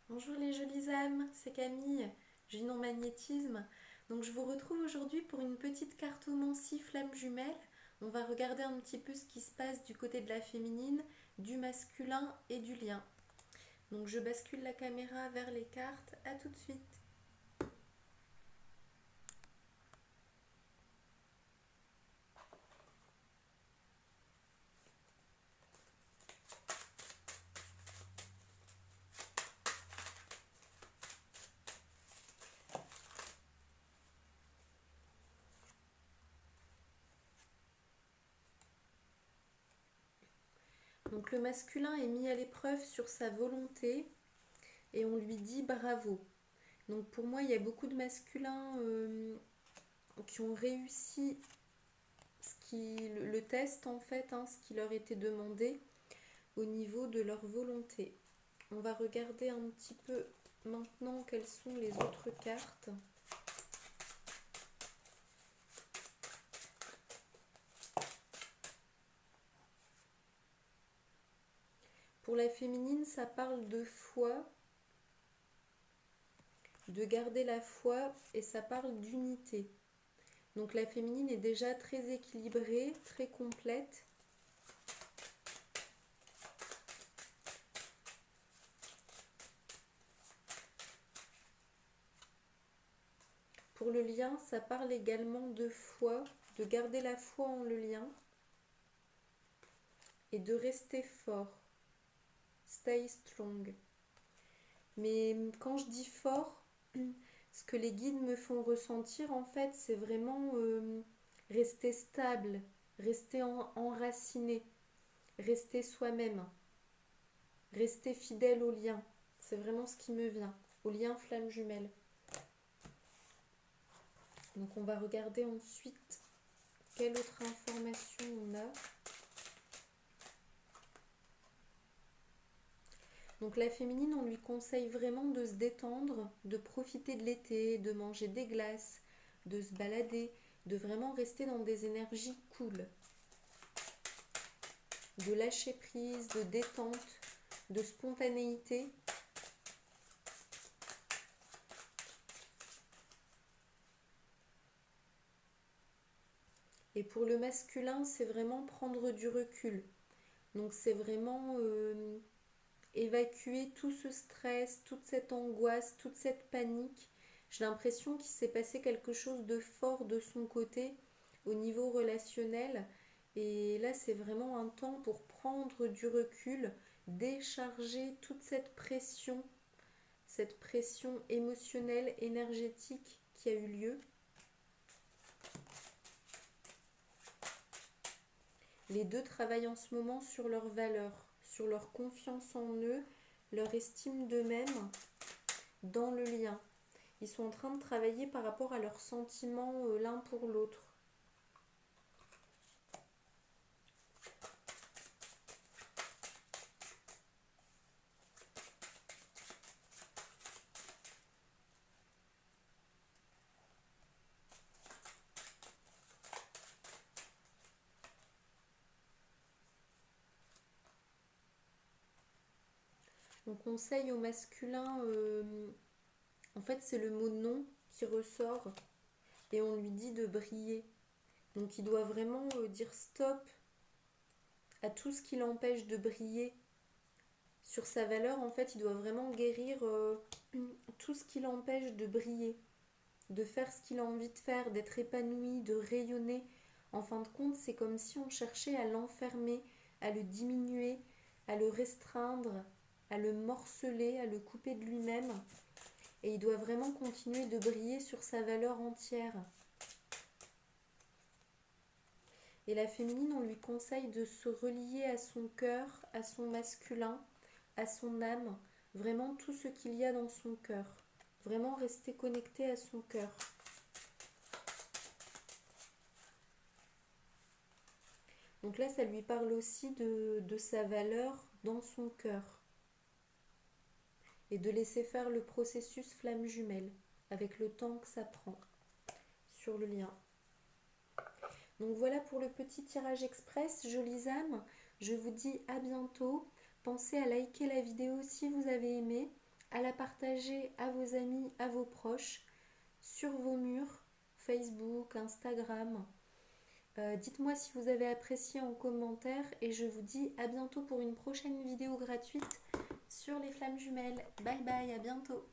Bonjour les jolies âmes, c'est Camille, Junon Magnétisme. Donc je vous retrouve aujourd'hui pour une petite cartomancie flamme jumelle. On va regarder un petit peu ce qui se passe du côté de la féminine, du masculin et du lien. Donc je bascule la caméra vers les cartes, à tout de suite. Donc le masculin est mis à l'épreuve sur sa volonté et on lui dit bravo. Donc pour moi il y a beaucoup de masculins qui ont réussi le test en fait, ce qui leur était demandé au niveau de leur volonté. On va regarder un petit peu maintenant quelles sont les autres cartes. Pour la féminine, ça parle de foi, de garder la foi, et ça parle d'unité. Donc la féminine est déjà très équilibrée, très complète. Pour le lien, ça parle également de foi, de garder la foi en le lien et de rester fort. Stay strong. Mais quand je dis fort, ce que les guides me font ressentir, en fait, c'est vraiment rester stable, rester enraciné, rester soi-même, rester fidèle au lien. C'est vraiment ce qui me vient, au lien flamme jumelle. Donc on va regarder ensuite quelle autre information on a. Donc la féminine, on lui conseille vraiment de se détendre, de profiter de l'été, de manger des glaces, de se balader, de vraiment rester dans des énergies cool, de lâcher prise, de détente, de spontanéité. Et pour le masculin, c'est vraiment prendre du recul. Donc c'est vraiment évacuer tout ce stress, toute cette angoisse, toute cette panique. J'ai l'impression qu'il s'est passé quelque chose de fort de son côté au niveau relationnel. Et là, c'est vraiment un temps pour prendre du recul, décharger toute cette pression émotionnelle, énergétique qui a eu lieu. Les deux travaillent en ce moment sur leurs valeurs, sur leur confiance en eux, leur estime d'eux-mêmes dans le lien. Ils sont en train de travailler par rapport à leurs sentiments l'un pour l'autre. On conseille au masculin, en fait c'est le mot non qui ressort et on lui dit de briller. Donc il doit vraiment dire stop à tout ce qui l'empêche de briller. Sur sa valeur, en fait, il doit vraiment guérir tout ce qui l'empêche de briller, de faire ce qu'il a envie de faire, d'être épanoui, de rayonner. En fin de compte, c'est comme si on cherchait à l'enfermer, à le diminuer, à le restreindre, à le morceler, à le couper de lui-même. Et il doit vraiment continuer de briller sur sa valeur entière. Et la féminine, on lui conseille de se relier à son cœur, à son masculin, à son âme, vraiment tout ce qu'il y a dans son cœur. Vraiment rester connecté à son cœur. Donc là, ça lui parle aussi de sa valeur dans son cœur. Et de laisser faire le processus flamme jumelle, avec le temps que ça prend sur le lien. Donc voilà pour le petit tirage express, jolies âmes. Je vous dis à bientôt. Pensez à liker la vidéo si vous avez aimé, à la partager à vos amis, à vos proches, sur vos murs, Facebook, Instagram. Dites-moi si vous avez apprécié en commentaire et je vous dis à bientôt pour une prochaine vidéo gratuite sur les flammes jumelles. Bye bye, à bientôt.